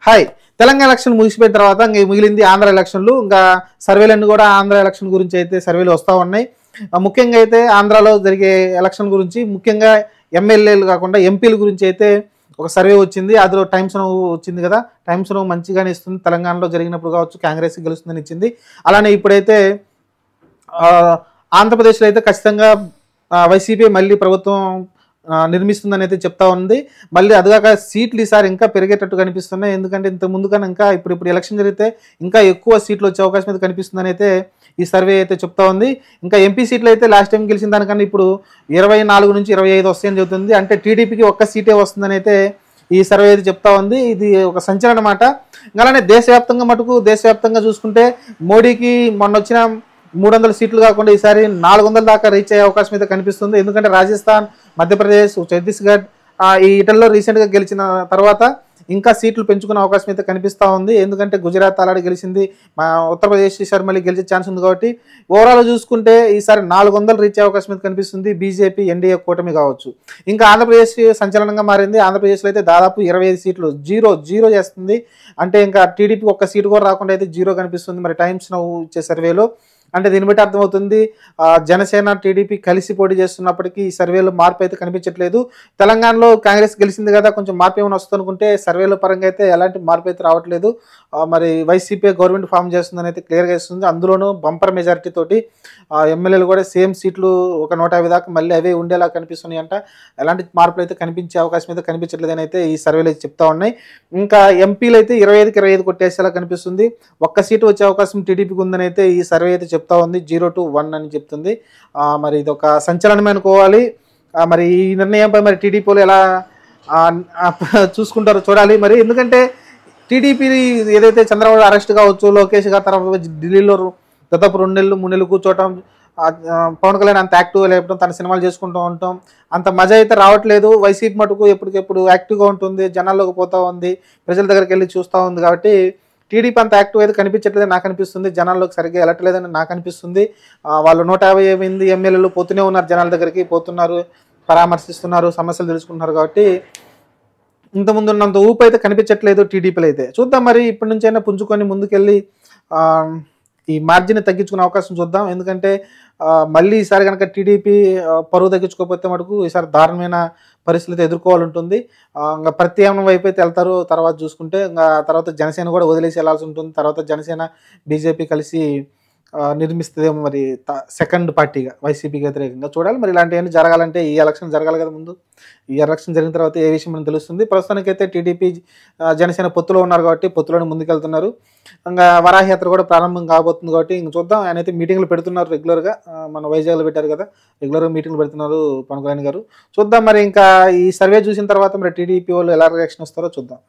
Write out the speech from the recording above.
Hi. Telangana election ముగిసిపోయిన తర్వాత ఇంక మిగిలింది ఆంధ్ర ఎలక్షన్లు. ఇంకా సర్వేలన్నీ కూడా ఆంధ్ర ఎలక్షన్ గురించి అయితే సర్వేలు వస్తూ ఉన్నాయి. ముఖ్యంగా అయితే ఆంధ్రాలో జరిగే ఎలక్షన్ గురించి, ముఖ్యంగా ఎమ్మెల్యేలు కాకుండా ఎంపీల గురించి అయితే ఒక సర్వే వచ్చింది. అందులో టైమ్స్ నౌ వచ్చింది కదా, టైమ్స్ నౌ మంచిగానే ఇస్తుంది. తెలంగాణలో జరిగినప్పుడు కావచ్చు కాంగ్రెస్ గెలుస్తుందని ఇచ్చింది. అలానే ఇప్పుడైతే ఆంధ్రప్రదేశ్లో అయితే ఖచ్చితంగా వైసీపీ మళ్ళీ ప్రభుత్వం నిర్మిస్తుందని అయితే చెప్తా ఉంది. మళ్ళీ అదిగాక సీట్లు ఈసారి ఇంకా పెరిగేటట్టు కనిపిస్తున్నాయి. ఎందుకంటే ఇంత ముందు కన్నా ఇంకా ఇప్పుడు ఎలక్షన్ జరిగితే ఇంకా ఎక్కువ సీట్లు వచ్చే అవకాశం అయితే కనిపిస్తుందని అయితే ఈ సర్వే అయితే చెప్తా ఉంది. ఇంకా ఎంపీ సీట్లు అయితే లాస్ట్ టైం గెలిచిన దానికన్నా ఇప్పుడు 24 నుంచి 25 వస్తాయని చెబుతుంది. అంటే టీడీపీకి ఒక్క సీటే వస్తుందని అయితే ఈ సర్వే అయితే చెప్తా ఉంది. ఇది ఒక సంచలనం అన్నమాట. అలానే దేశవ్యాప్తంగా చూసుకుంటే మోడీకి మొన్న వచ్చిన 300 సీట్లు కాకుండా ఈసారి 400 దాకా రీచ్ అయ్యే అవకాశం అయితే కనిపిస్తుంది. ఎందుకంటే రాజస్థాన్, మధ్యప్రదేశ్, ఛత్తీస్గఢ్ ఈ ఇటల్లో రీసెంట్గా గెలిచిన తర్వాత ఇంకా సీట్లు పెంచుకునే అవకాశం అయితే కనిపిస్తూ ఉంది. ఎందుకంటే గుజరాత్ ఆల్రెడీ గెలిచింది, ఉత్తరప్రదేశ్ ఈసారి మళ్ళీ గెలిచే ఛాన్స్ ఉంది. కాబట్టి ఓవరాల్ చూసుకుంటే ఈసారి 400 రీచ్ అయ్యే అవకాశం అయితే కనిపిస్తుంది. బీజేపీ, ఎన్డీఏ కూటమి కావచ్చు. ఇంకా ఆంధ్రప్రదేశ్ సంచలనంగా మారింది. ఆంధ్రప్రదేశ్లో అయితే దాదాపు 25 సీట్లు జీరో చేస్తుంది. అంటే ఇంకా టీడీపీ ఒక్క సీటు కూడా రాకుండా అయితే జీరో కనిపిస్తుంది. మరి టైమ్స్ నౌ ఇచ్చే సర్వేలో అంటే దీన్ని బట్టి అర్థమవుతుంది జనసేన, టీడీపీ కలిసి పోటీ చేస్తున్నప్పటికీ ఈ సర్వేలో మార్పు అయితే కనిపించట్లేదు. తెలంగాణలో కాంగ్రెస్ గెలిచింది కదా, కొంచెం మార్పు ఏమైనా వస్తుంది అనుకుంటే సర్వేల పరంగా అయితే ఎలాంటి మార్పు అయితే రావట్లేదు. మరి వైసీపీ గవర్నమెంట్ ఫామ్ చేస్తుందని అయితే క్లియర్గా ఇస్తుంది. అందులోనూ బంపర్ మెజారిటీ తోటి ఎమ్మెల్యేలు కూడా సేమ్ సీట్లు ఒక 150 దాకా మళ్ళీ అవే ఉండేలా కనిపిస్తున్నాయి అంట. ఎలాంటి మార్పులు అయితే కనిపించే అవకాశం అయితే కనిపించట్లేదని అయితే ఈ సర్వేలు అయితే చెప్తా ఉన్నాయి. ఇంకా ఎంపీలు అయితే 25కి 25 కొట్టేసేలా కనిపిస్తుంది. ఒక్క సీటు వచ్చే అవకాశం టీడీపీకి ఉందని అయితే ఈ సర్వే అయితే చెప్తా ఉంది. 0 to 1 అని చెప్తుంది. మరి ఇది ఒక సంచలనమే అనుకోవాలి. మరి ఈ నిర్ణయంపై మరి టీడీపీలో ఎలా చూసుకుంటారో చూడాలి. మరి ఎందుకంటే టీడీపీ ఏదైతే చంద్రబాబు అరెస్ట్ కావచ్చు, లోకేష్ గారి తర్వాత ఢిల్లీలో దాదాపు 2 నెలలు 3 నెలలు కూర్చోవటం, పవన్ కళ్యాణ్ అంత యాక్టివ్గా లేపడం, తన సినిమాలు చేసుకుంటూ ఉంటాం, అంత మజా అయితే రావట్లేదు. వైసీపీ మటుకు ఎప్పటికెప్పుడు యాక్టివ్గా ఉంటుంది, జనాల్లోకి పోతూ ఉంది, ప్రజల దగ్గరికి వెళ్ళి చూస్తూ ఉంది. కాబట్టి టీడీపీ అంత యాక్టివ్ అయితే కనిపించట్లేదని నాకు అనిపిస్తుంది. జనాల్లోకి సరిగ్గా వెళ్ళట్లేదని నాకు అనిపిస్తుంది. వాళ్ళు 150 ఎమ్మెల్యేలు పోతూనే ఉన్నారు, జనాల దగ్గరికి పోతున్నారు, పరామర్శిస్తున్నారు, సమస్యలు తెలుసుకుంటున్నారు. కాబట్టి ఇంతకుముందు ఉన్నంత ఊపు అయితే కనిపించట్లేదు టీడీపీలో అయితే. చూద్దాం మరి ఇప్పటి నుంచైనా పుంజుకొని ముందుకెళ్ళి ఈ మార్జిన్ తగ్గించుకునే అవకాశం చూద్దాం. ఎందుకంటే మళ్ళీ ఈసారి కనుక టీడీపీ పరువు తగ్గించుకోకపోతే మటుకు ఈసారి దారుణమైన పరిస్థితి ఎదుర్కోవాలంటుంది. ఇంకా ప్రత్యామ్నాయం వైపు అయితే వెళ్తారు. తర్వాత చూసుకుంటే ఇంకా తర్వాత జనసేన కూడా వదిలేసి వెళ్లాల్సి ఉంటుంది. తర్వాత జనసేన, బీజేపీ కలిసి నిర్మిస్తుందేమో మరి సెకండ్ పార్టీగా వైసీపీకి వ్యతిరేకంగా. చూడాలి మరి ఇలాంటివన్నీ జరగాలంటే ఈ ఎలక్షన్ జరగాలి కదా ముందు. ఈ ఎలక్షన్ జరిగిన తర్వాత ఏ విషయం మనకు తెలుస్తుంది. ప్రస్తుతానికైతే టీడీపీ, జనసేన పొత్తులో ఉన్నారు కాబట్టి పొత్తులోనే ముందుకెళ్తున్నారు. ఇంకా వరాహయాత్ర కూడా ప్రారంభం కాబోతుంది కాబట్టి ఇంక చూద్దాం. ఆయన అయితే మీటింగ్లు పెడుతున్నారు రెగ్యులర్గా. మన వైజాగ్లో పెట్టారు కదా, రెగ్యులర్గా మీటింగ్లు పెడుతున్నారు పవన్ కళ్యాణ్ గారు. చూద్దాం మరి ఇంకా ఈ సర్వే చూసిన తర్వాత మరి టీడీపీ వాళ్ళు ఎలా రియాక్షన్ వస్తారో చూద్దాం.